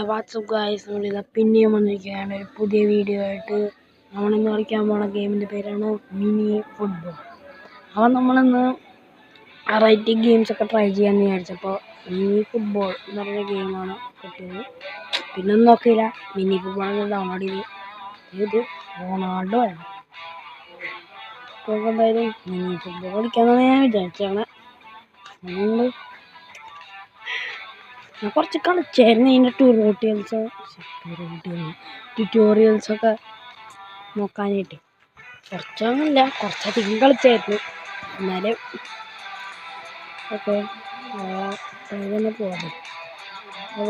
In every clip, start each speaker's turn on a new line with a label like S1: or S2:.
S1: WhatsApp guys നമ്മളിതാ പിന്നെയും വന്നിരിക്കുകയാണ് ഒരു പുതിയ വീഡിയോ ആയിട്ട്. നമ്മളിന്ന് കളിക്കാൻ പോണ ഗെയിമിൻ്റെ പേരാണ് മിനി ഫുട്ബോൾ. അപ്പോൾ നമ്മളിന്ന് വെറൈറ്റി ഗെയിംസൊക്കെ ട്രൈ ചെയ്യാമെന്ന് വിചാരിച്ചപ്പോൾ മിനി ഫുട്ബോൾ എന്ന് പറയുന്ന ഗെയിമാണ് കിട്ടിയത്. പിന്നെ ഒന്നും നോക്കിയില്ല, മിനി ഫുട്ബോൾ ഡൗൺലോഡ് ചെയ്ത് റൊണാൾഡോ ആണ്. അപ്പോൾ എന്തായാലും മിനി ഫുട്ബോൾ കളിക്കാമെന്നാണ് ഞാൻ വിചാരിച്ചതാണ്. ഞാൻ കുറച്ച് കളിച്ചായിരുന്നു അതിൻ്റെ ട്യൂട്ടോറിയൽസൊക്കെ നോക്കാനായിട്ട്. കുറച്ചൊന്നുമില്ല, കുറച്ചധികം കളിച്ചായിരുന്നു. എന്നാലും ഓക്കെ തന്നെ പോകാം.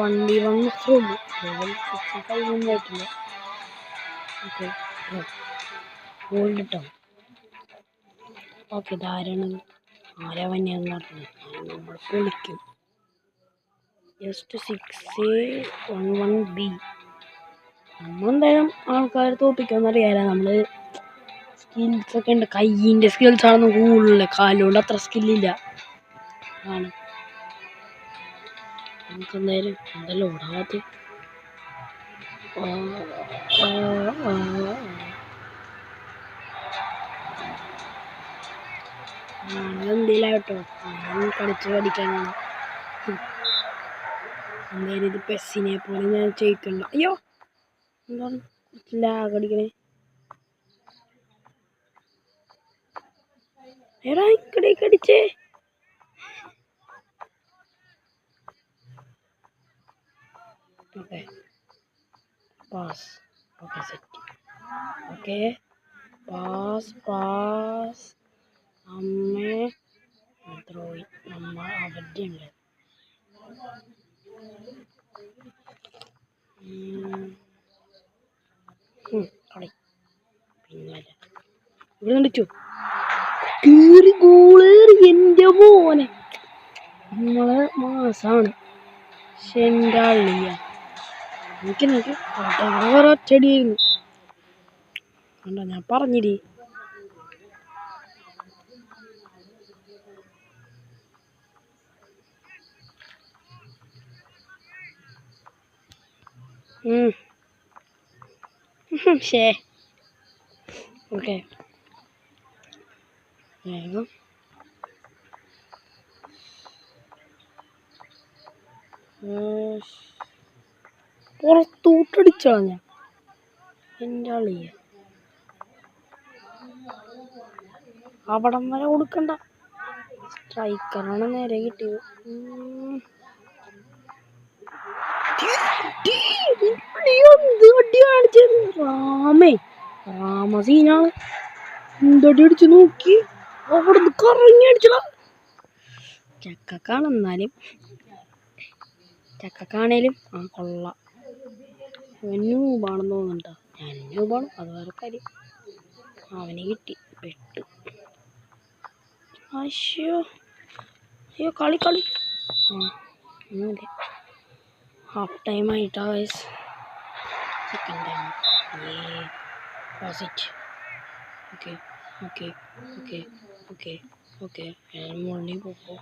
S1: 1v1 മാത്രമേ ഉള്ളൂ, കഴിയൊന്നും ആയിട്ടില്ല. ഓക്കെ ഗോൾ കിട്ടോ. ഓക്കെ ഇതാരാണ്, ആരാവന്നെയെന്ന് പറഞ്ഞത് നമ്മൾ വിളിക്കും. Just 6A11B. നമ്മളെന്തായാലും ആൾക്കാരെ തോൽപ്പിക്കാമെന്നറിയാലോ. നമ്മൾ സ്കിൽസൊക്കെ ഉണ്ട്, കയ്യിൻ്റെ സ്കിൽസാണെന്ന് കൂടുതൽ, കാലുകൊണ്ട് അത്ര സ്കില്ലില്ല ആണ്. നമുക്കെന്തായാലും എന്തല്ലോ ഓടാത്ത എന്തെങ്കിലും കേട്ടോ, കളിച്ച് പഠിക്കാനാണ്. എന്തായാലും ഇത് പെസ്സിനെ പോലെ ഞാൻ ചെയ്യിക്കണ്ട. അയ്യോ എന്താണ് ലാഗടിക്കണേ. എടാ ഇക്കടേക്ക് അടിച്ചേ. Okay pass. Okay set. Okay pass അമ്മേ ത്രോയി. നമ്മൾ അവരുടെ ഉണ്ട്. കളി പിന്നെ ഇവിടെ കണ്ടിച്ചു കീറി ഗോളേറി. എൻ്റെ മോനെ നമ്മളെ മാസാണ്. പക്ഷെ എൻ്റെ അള്ളിയ എനിക്ക് വേറെ ഒറ്റടിയായിരുന്നു കണ്ടോ, ഞാൻ പറഞ്ഞില്ലേ. ശേ ഓക്കെ വേഗം പുറത്തോട്ടടിച്ചാണ് ഞാൻ. എൻ്റെ അളിയ അവിടം വരെ കൊടുക്കണ്ട. സ്ട്രൈക്കറാണ് നേരെ കിട്ടിയത്. റാമസീനാണ് എന്തടി അടിച്ച് നോക്കി, അവിടുന്ന് കറങ്ങി അടിച്ചടാ. ചക്കക്കാണേലും ആ കൊള്ളാം. നൂബാണെന്ന് തോന്നുന്നുണ്ടോ. ഞാൻ നൂബാണ്, അത് വേറെ കാര്യം. അവനെ കിട്ടി പെട്ട്. അയ്യോ കളി ഒന്നുമില്ല. ഹാഫ് ടൈം ആയിട്ടാ guys. Second time posit. Okay മുകളിൽ പോക്കോ.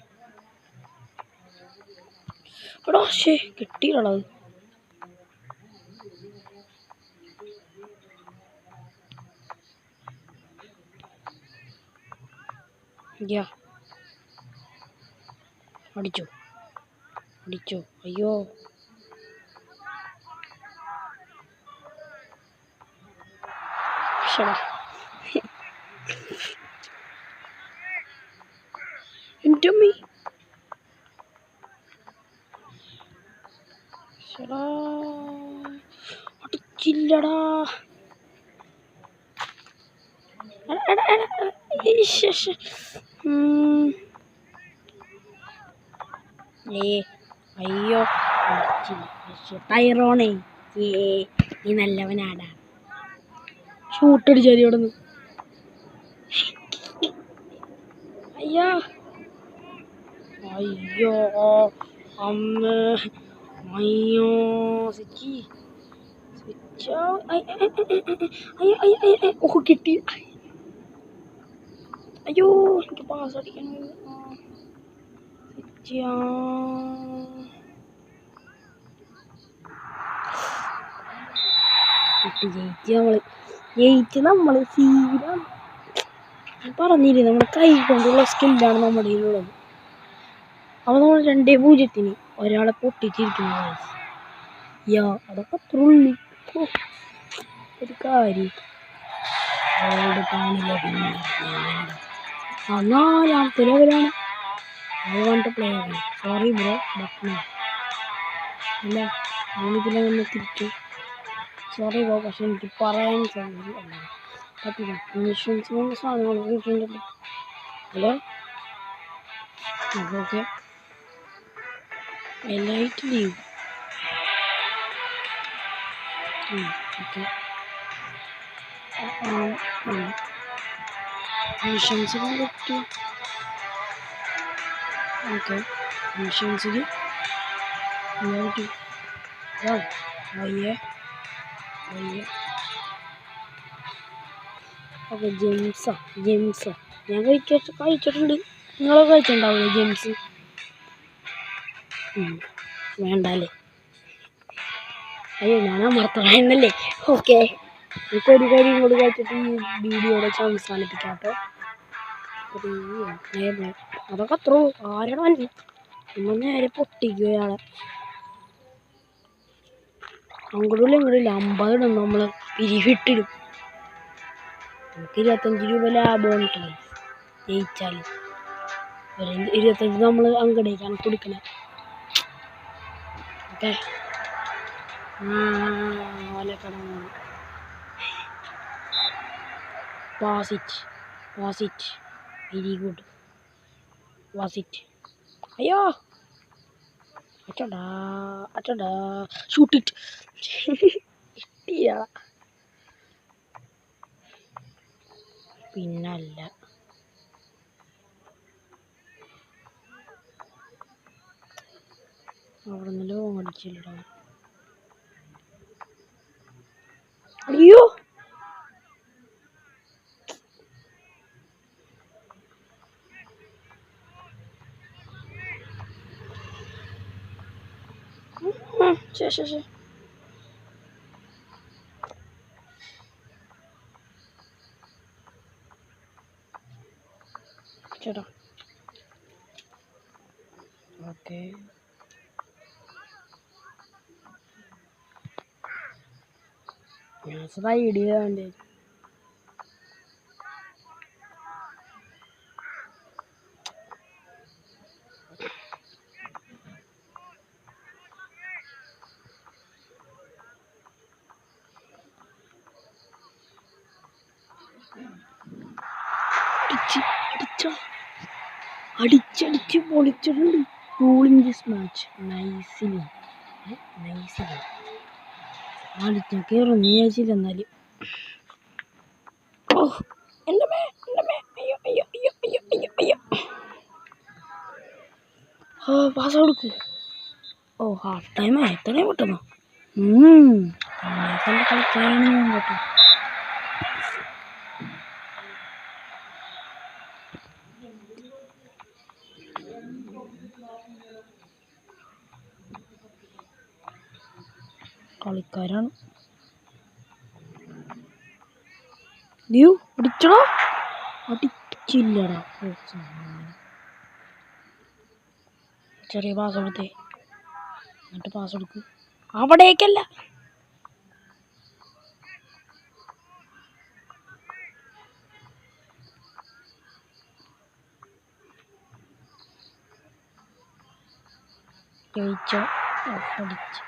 S1: എടാ ശേ കിട്ടിയില്ലത്. അടിച്ചോ അയ്യോ. എൻ്റെ അമ്മ അടിച്ചില്ലടാ. അയ്യോ ടൈറോണേ നീ നല്ലവനാടാ. ഷൂട്ടടിച്ചാൽ ഇവിടെ നിന്ന്. അയ്യോ അമ്മ അയ്യോ ഓ കിട്ടി. അയ്യോ എനിക്ക് പാസ് അടിക്കാൻ. നമ്മൾ സീരം പറഞ്ഞില്ലേ നമ്മുടെ കൈ കൊണ്ടുള്ള സ്കില്ലാണ് നമ്മുടെ കയ്യിലുള്ളത്. അപ്പോൾ നമ്മൾ 2-0 ഒരാളെ പൊട്ടിച്ചിരിക്കുന്നു. അതൊക്കെ അത്ര ഉള്ളി ഒരു കാര്യം. നാലാമത്തെ ലെവലാണ്. പ്ലെയറാണ്. സോറി ബ്രോ, അല്ല ഞാനിതിലങ്ങനെ തിരിച്ചു. സോറി ബ്രോ, പക്ഷെ എനിക്ക് പറയാൻ പറ്റില്ല. ഇൻഷുറൻസിൻ്റെ സാധനങ്ങൾ കിട്ടുന്നുണ്ടല്ലോ. ഹലോ, ഓക്കെ എല്ലായിട്ട് ലീവ്. ഓക്കെ ഇൻഷുറൻസിന് പറ്റും. ഓക്കെ ഇൻഷുറൻസിൽ വയ്യേ. ഓക്കെ ജെംസാ ഞാൻ കഴിച്ചിട്ടുണ്ട്. നിങ്ങളൊക്കെ കഴിച്ചിട്ടുണ്ടാവില്ലേ ജെംസ്? വേണ്ടല്ലേ? അയ്യോ, ഞാൻ അമർത്തണമെന്നല്ലേ. ഓക്കെ, എനിക്കൊരു കാര്യം കൂടി കഴിച്ചിട്ട് ഈ വീഡിയോയുടെ അവസാനിപ്പിക്കാം കേട്ടോ. അതൊക്കെ അത്ര ആരാണ് വണ്ടി നമ്മൾ നേരെ പൊട്ടിക്കുകയാണ്. അങ്ങോട്ടും ഇങ്ങോട്ടില്ല 50 ഇടും. നമ്മൾ പിരിവിട്ടിടും. നമുക്ക് 25 രൂപ ലാഭമാണ് കിട്ടുന്നത് ജയിച്ചാൽ. 25 നമ്മൾ അങ്ങടേക്കാണ് കൊടുക്കണേ. ഓക്കെ വാസിറ്റ് വെരി ഗുഡ്. വാസിറ്റ് അയ്യോ അച്ചടാ ഷൂട്ട് ഇറ്റ്. പിന്നല്ല അവിടെ നിന്ന് ലോങ് അടിച്ചില്ലടാ. അയ്യോ ശരി ചേട്ടാ. ഓക്കെ ഞാൻ സ്ലൈഡ് ചെയ്യാണ്ട് അടിച്ചടിച്ച് പൊളിച്ചിട്ടുണ്ട്. റൂളിങ് ദിസ് മാച്ച് നൈസിലി അടിച്ചാൽ കയറും വിചാരിച്ചില്ല. എന്നാലും എൻ്റെ പാസ് കൊടുക്ക്. ഹാഫ് ടൈം എത്രയും പെട്ടെന്നോ. കളിക്കാനാണ് ഞാൻ കേട്ടോ. കളിക്കാരാണ്. അടിച്ചടോ, അടിച്ചില്ലടാ. ചെറിയ പാസ് കൊടുത്തേ, എന്നിട്ട് പാസ് കൊടുക്ക്. അവിടേക്കല്ല, ജയിച്ചോ. അടിച്ച്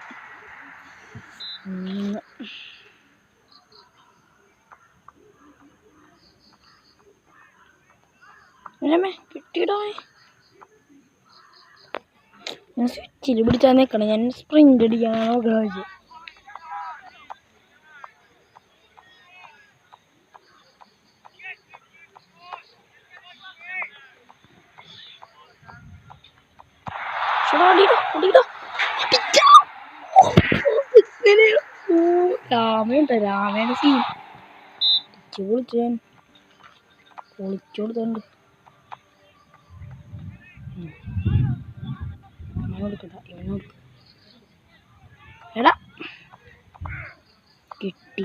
S1: കിട്ടിയിടോ. ഞാൻ സ്വിച്ചിൽ പിടിച്ചാൽ നിൽക്കണം. ഞാൻ സ്പ്രിൻ്റ് അടിക്കാനാണ് നോക്കുന്നത്. രാമേണ്ട സീൻ പൊളിച്ചാൻ പൊളിച്ചോടുത്തുണ്ട്. എടാ കിട്ടി.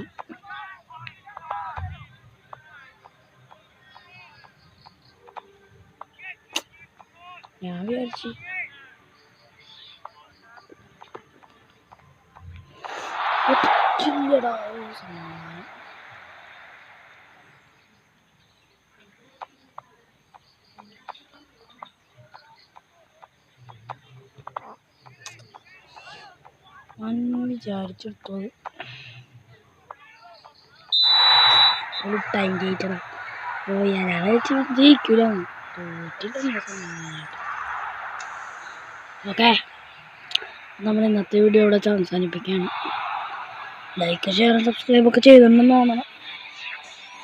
S1: പറ്റില്ലടാ സമാധാനം. ഞാൻ വിചാരിച്ചെടുത്തത് ടൈം ജയിച്ചതാ. ഞാൻ ജയിക്കൂല, തോറ്റില്ല. ഓക്കെ, നമ്മൾ ഇന്നത്തെ വീഡിയോ ഇവിടെ അവസാനിപ്പിക്കുകയാണ്. ലൈക്ക്, ഷെയർ, സബ്സ്ക്രൈബ് ഒക്കെ ചെയ്തിട്ടുണ്ടെന്ന് തോന്നണം.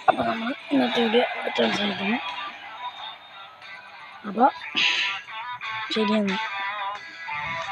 S1: അപ്പോൾ നമ്മൾ ഇന്നത്തെ വീഡിയോ ഇവിടെ അവസാനിക്കുന്നു. അപ്പോൾ ശരിയെന്ന്.